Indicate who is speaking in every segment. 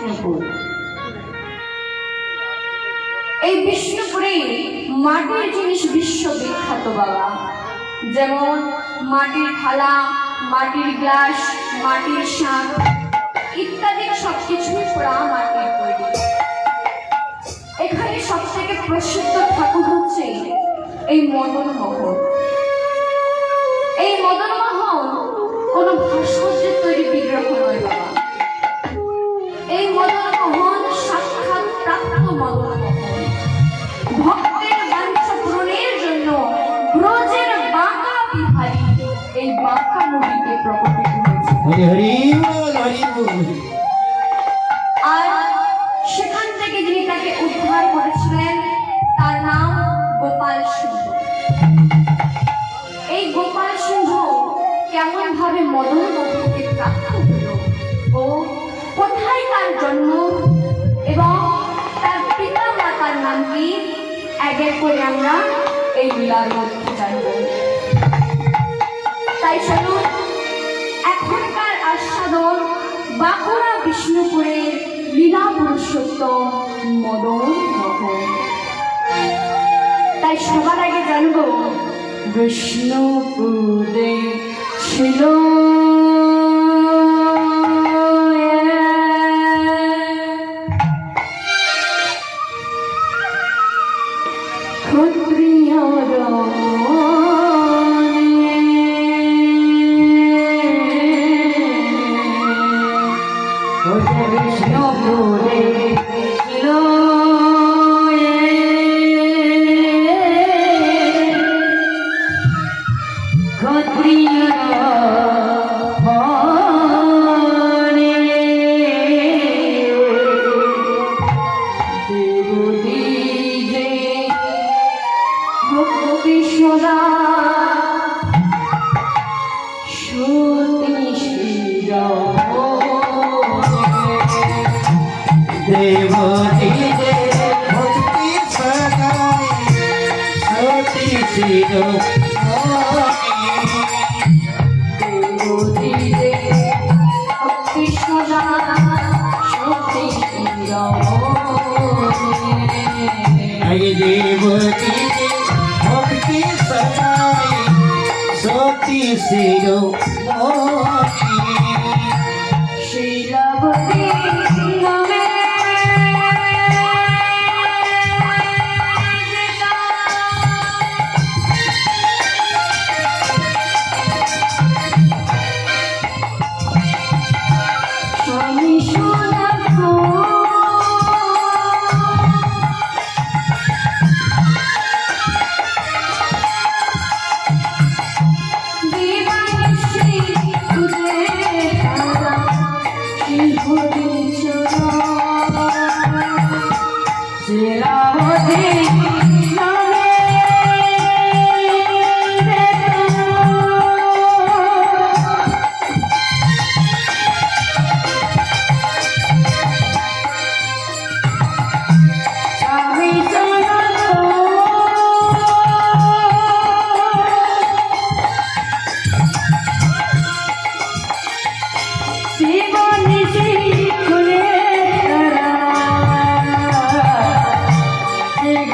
Speaker 1: বিষ্ণুপুর। এই বিষ্ণুপুরে মাটির জিনিস বিশ্ববিখ্যাত বাবা, যেমন মাটির থালা, মাটির গ্লাস, মাটির শাঁখ ইত্যাদি সবকিছুই পোড়া মাটির তৈরি। এখানে সব থেকে প্রসিদ্ধ ঠাকুর হচ্ছে এই মদন মোহন। এই মদন মোহন কোনো ভাস্কর্যের তৈরি বিগ্রহ নয় বাবা, এই মদন মোহন সাক্ষাৎ প্রাপ্ত মদন মোহন। ভক্তের বাঞ্ছা পূরণের জন্য ব্রজের বাঁকা বিহারী এই বাঁকা নদীতে প্রকটিত হয়েছে। আর সেখান থেকে যিনি তাকে উদ্ধার করেছিলেন তার নাম গোপাল সিংহ। এই গোপাল সিংহ কেমন ভাবে মদন মোহনকে প্রাপ্ত হল ও কোথায় তার জন্ম এবং তার পিতা মাতার নাম কি, এক এক করে আমরা এই লীলার মধ্যে জানব। তাই চলুন এখনকার আস্বাদন বাঁকুড়া বিষ্ণুপুরের লীলা পুরুষোত্তম মদন মোহন। তাই সবার আগে জানব বিষ্ণুপুরে ছিল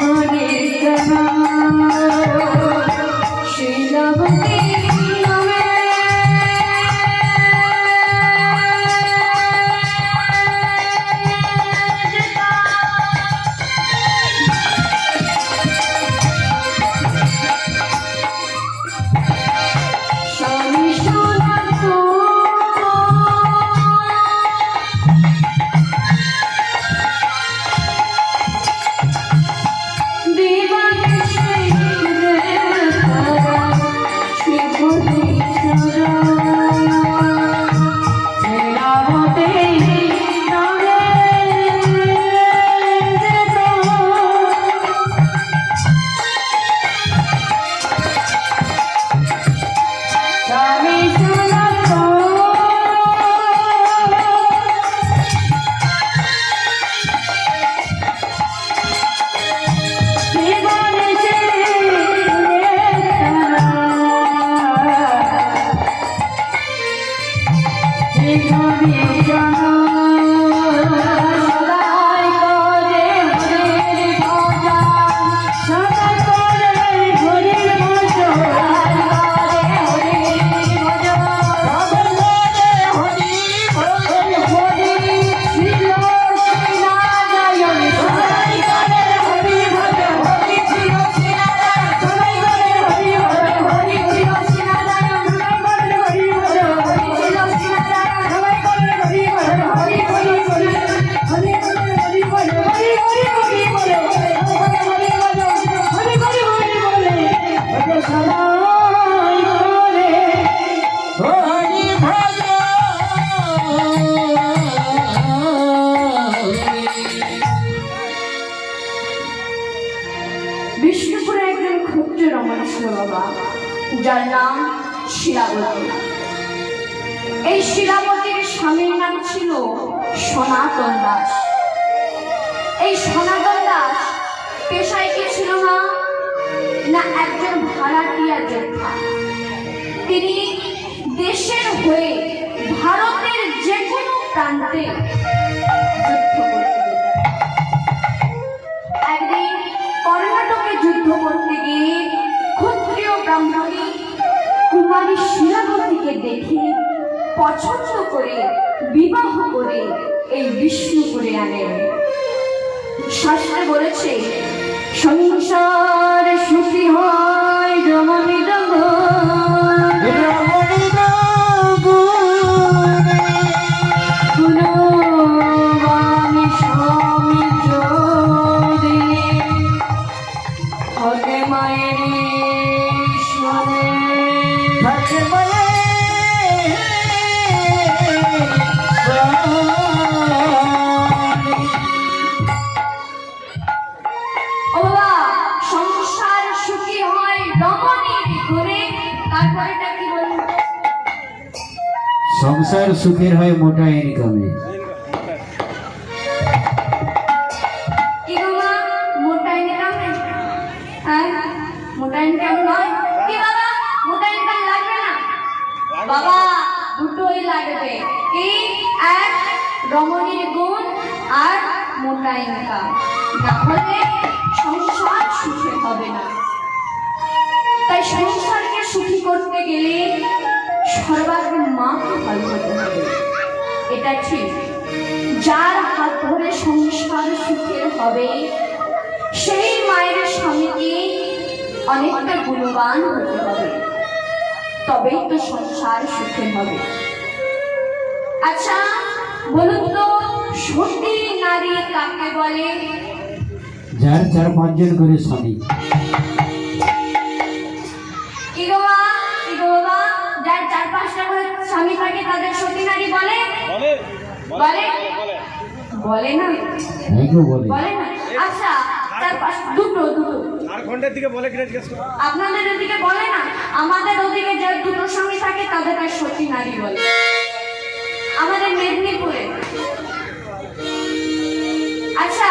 Speaker 2: Good
Speaker 1: বাবা, যার নাম শিলাবতী। এই শিলাবতীর স্বামীর নাম ছিল সনাতন দাস। এই সনাতন দাস পেশায় কি ছিল না একজন ভাড়াটিয়া যোদ্ধা। তিনি দেশের হয়ে ভারতের যে কোনো প্রান্তে যুদ্ধ করতে যেতেন। একদিন কর্ণাটকে যুদ্ধ করতে গিয়ে ক্ষত্রিয় ব্রাহ্মণী কুমারী শিলাবতীকে দেখে পছন্দ করে বিবাহ করে এই বিষ্ণুপুরে আনেন। শাস্ত্রে বলেছে, সংসার সুখী হয় রমণী
Speaker 2: সংসার সুখের হয় মোটা ইনকামে।
Speaker 1: কি গো মা, মোটা ইনকামে? হ্যাঁ, মোটা ইনকাম নয় কি বাবা? মোটা ইনকাম লাগবে না বাবা, দুটোই লাগবে। কি? এক রমণীর গুণ আর মোটা ইনকাম, না হলে সংসার সুখে হবে না। তাই সংসারকে সুখী করতে গেলে সর্বাগ্রে মাকে ভালো হতে হবে, এটা ঠিক। যার হাত ধরে সংসার সুখের হবে সেই মায়ের স্বামীকে অনেকটা গুণবান হতে হবে, তবেই তো সংসার সুখের হবে। আচ্ছা বলুন তো, সতী নারী কাকে বলে?
Speaker 2: যার 4-5 জন করে স্বামী।
Speaker 1: কি গো মা, কি গো বাবা, যার 4-5টা করে স্বামী থাকে তাদের সতী নারী বলে? বলে বলে না? বলে না? আচ্ছা, দুটো
Speaker 3: ঝাড়খণ্ডের দিকে বলে কিনা জিজ্ঞেস করো।
Speaker 1: আপনাদের ওদিকে বলে না? আমাদের ওদিকে যার দুটো স্বামী থাকে তাদের সতী নারী বলে। আমাদের মেদিনীপুরে। আচ্ছা,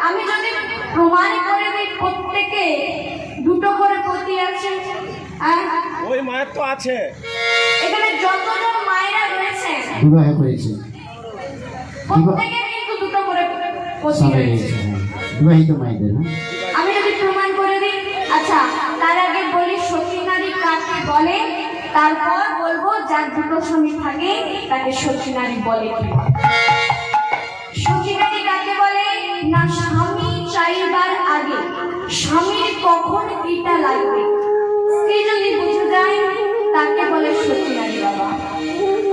Speaker 1: আমি যদি প্রমাণ করে দিই প্রত্যেকে দুটো করে পতি আছে,
Speaker 3: ওই মায়ের তো আছে।
Speaker 1: এখানে যতজন মায়েরা রয়েছে
Speaker 2: বিবাহ করেছে,
Speaker 1: প্রত্যেকের কিন্তু দুটো করে পতি রয়েছে,
Speaker 2: বিবাহিত মায়েদের।
Speaker 1: আমি যদি প্রমাণ করে দিই। আচ্ছা, তার আগে বলি সতী নারী কাকে বলে, তারপর বলবো যার দুটো স্বামী থাকে তাকে সতী নারী বলে কি। সতী নারী কাকে বলে না, স্বামী চাইবার আগে স্বামীর কখন কিটা লাগবে স্ত্রী যদি বুঝে যায় তাকে বলে সতী নারী বাবা।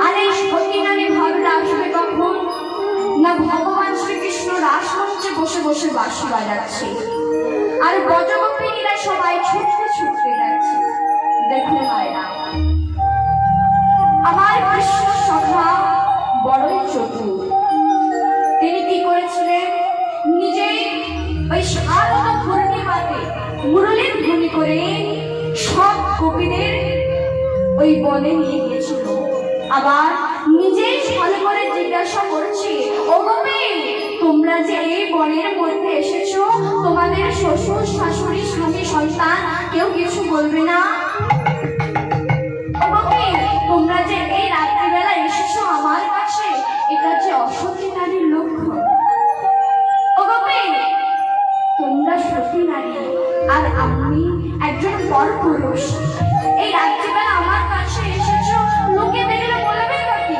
Speaker 1: আর এই সতী নারী ভাবটা আসবে কখন না, ভগবান শ্রীকৃষ্ণ রাসমঞ্চে বসে বসে বাঁশি বাজাচ্ছে আর ব্রজগোপিনীরা সবাই ছুটতে ছুটতে যাচ্ছে। দেখুন মায়েরা, আমার কৃষ্ণ সখা বড়ই চতুর। তিনি কি করেছিলেন, নিজেই ওই শারদ পূর্ণিমাতে মুরলীর ধ্বনি করে সব গোপীদের ওই বনে নিয়ে গিয়েছিল। আবার নিজেই ফলে করে জিজ্ঞাসা করছে, ও গোপী, তোমরা যে এই বনের মধ্যে এসেছো, তোমাদের শ্বশুর শাশুড়ি স্বামী সন্তান কেউ কিছু বলবে না? ও গোপী, তোমরা যে এই রাত্রিবেলা এসেছো আমার কাছে, এটা যে অসতী নারীর লক্ষণ। ও গোপী, তোমরা সতী নারী আর আমি একজন পরপুরুষ, এই রাত্রিবেলা আমার কাছে এসেছো, লোকে দেখলে বলবে নাকি?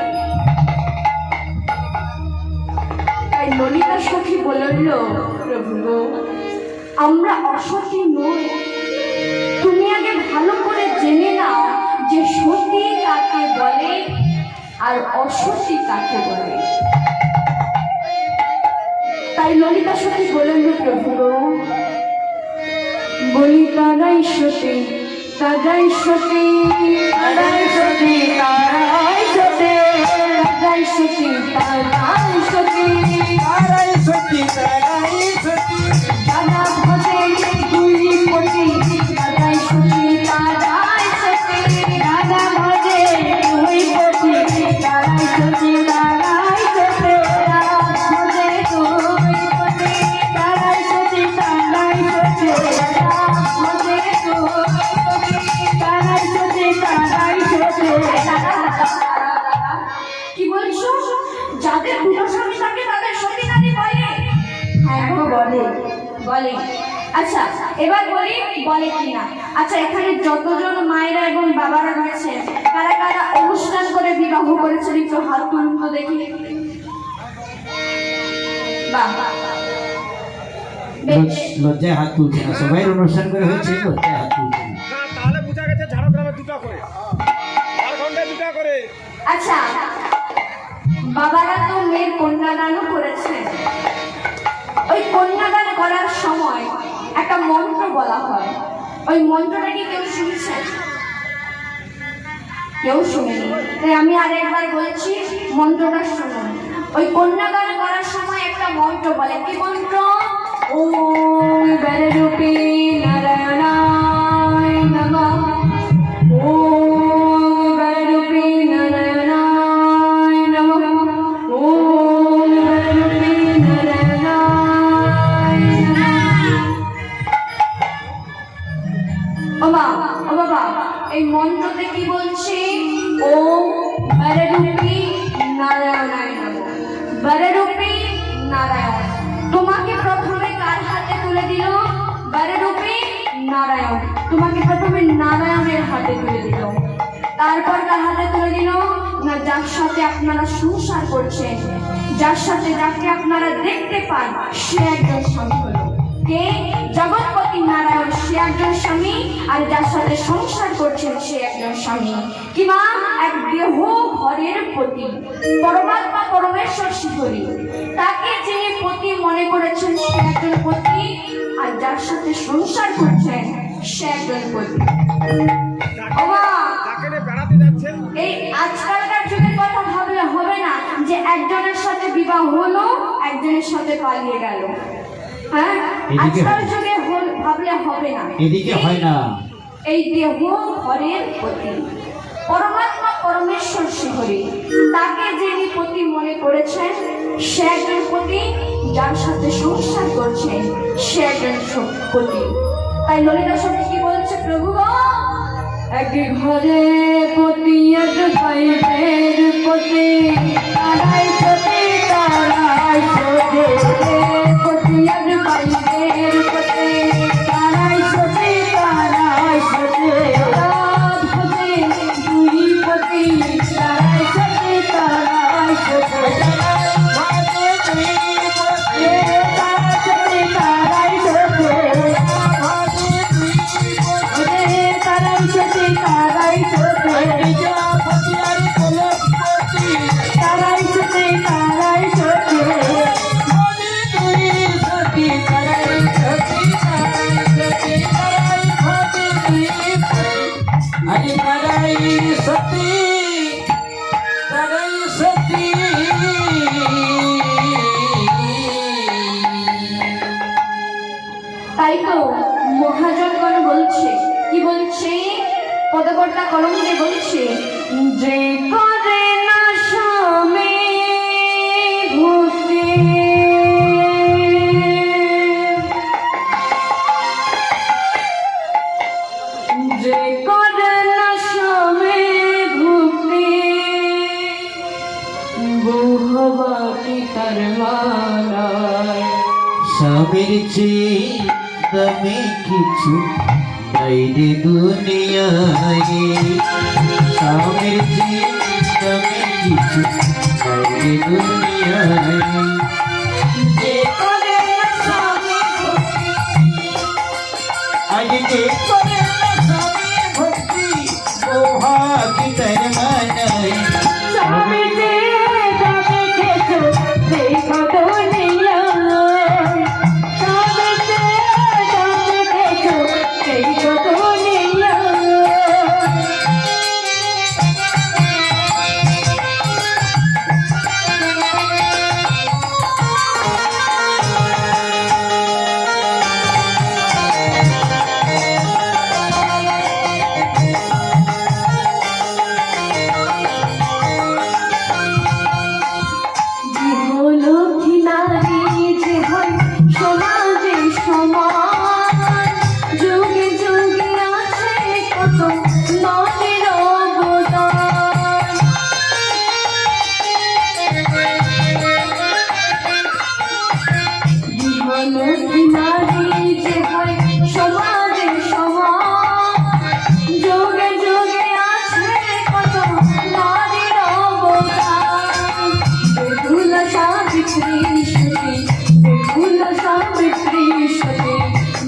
Speaker 1: তাই ললিতা সখী বলল, প্রভু আমরা অসতী নই, তুমি আগে ভালো করে জেনে নাও যে সতী কাকে বলে আর অসতী কাকে বলে। তাই ললিতা সখী বলল, প্রভু বলি তারাই সতী, তারাই সতী, তারাই সতী, তারাই সতী, তারাই সতী, তারাই সতী,
Speaker 2: তারাই সতী, তারাই সতী,
Speaker 1: দাদা ভজে দুই কোটি, তারাই সতী, বলে। আচ্ছা এবার বলি বলে কিনা। আচ্ছা এখানে যতজন মায়েরা এবং বাবারা রয়েছে কারা কারা অনুষ্ঠান করে বিবাহ করেছেন একটু হাত তুলুন তো দেখি। বাহ বেশ।
Speaker 2: লজ্জায় হাত তুলছে না, সবাই অনুষ্ঠান করে হয়েছে, লজ্জায় হাত তুলছে না।
Speaker 3: না তাহলে বোঝা গেছে ঝাড়গ্রামে দুটো করে, ঝাড়খণ্ডে দুটো করে।
Speaker 1: আচ্ছা বাবারা তো মেয়ের কন্যাদানও করেছে। ওই কন্যাদান করার সময় একটা মন্ত্র বলা হয়, ওই মন্ত্রটা কি কেউ শুনেছেন? কেউ শুনেনি, তাই আমি আরেকবার বলছি মন্ত্রটা শুনুন। ওই কন্যাদান করার সময় একটা মন্ত্র বলে, কি মন্ত্র? ওম বররূপী নারায়ণায় নমঃ, ওম বররূপী নারায়ণায় নমঃ, ওম বররূপী নারায়ণায় নমঃ। ও বাবা এই মন্ত্রতে কি বলছে? ওম বররূপী নারায়ণায় নমঃ, বররূপী নারায়ণ। তোমাকে প্রথমে কার হাতে তুলে দিল? বররূপী নারায়ণ। তোমাকে প্রথমে নারায়ণের হাতে তুলে দিল, তারপর কার হাতে তুলে দিল? না যার সাথে আপনারা সংসার করছেন, যার সাথে যাকে আপনারা দেখতে পান সে একজন স্বামী হলো। কে? জগৎপতি নারায়ণ, সে একজন স্বামী। আর যার সাথে সংসার করছেন সে একজন স্বামী। কি মা? এক দেহ ঘরের পতি, পরমাত্মা পরমেশ্বর শিহরি, তাকে যিনি পতি মনে করেছেন সে একজন পতি, আর যার সাথে সংসার করছেন সে একজন পতি।
Speaker 3: যাকে নিয়ে বেড়াতে যাচ্ছে,
Speaker 1: এই আজকালকার যুগের কথা ভাবলে হবে না যে একজনের সাথে বিবাহ হলো একজনের সাথে পালিয়ে গেল। হ্যাঁ, আজকাল যুগে ভাবলে হবে না,
Speaker 2: এদিকে হয় না।
Speaker 1: এই দেহ ঘরের পতি, পরমাত্মা পরমেশ্বর শিহরি, তাকে যিনি পতি মনে করেছেন সে একজন পতি, যার সাথে সংসার করছেন সে একজন পতি। তাই ললিতা সখী কি বলছে? প্রভু গো, এক ঘরে পতি এক ভাইয়ের পতি, তারাই সতী তারাই সতী, পতি এক ভাইয়ের পতি, তারাই সতী তারাই সতী, পতি দুই পতি, তারাই সতী তারাই সতী, তাই তো মহাজনগণ বলছে, কি বলছে? পদকর্তা কলম দিয়ে বলছে, যে করে না স্বামী ভক্তি, যে করে না স্বামী ভক্তি, বহুবাকি তার মানায়।
Speaker 2: স্বামীর চেয়ে দামি কিছু নাই রে দুনিয়ায়, স্বামীর চেয়ে দামি কিছু নাই রে দুনিয়ায়।
Speaker 1: যে করে না স্বামী ভক্তি,
Speaker 2: আজ যে করে না স্বামী ভক্তি, ও ভাগি তার মানায়।
Speaker 1: স্বামী যে যাবে খেছো দেখো দুনিয়ায়, স্বামী যে যাবে খেছো দেখো দুনিয়ায়। সতী বেকুল সাবিত্রী সতী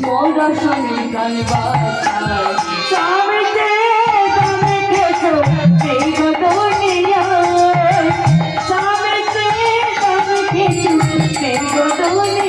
Speaker 1: মোরা স্বামী প্রাণ বাঁচায় স্বামীতে তুমি গেছো এই গদনিয়ায় স্বামীতে তুমি গেছো এই গদনিয়ায়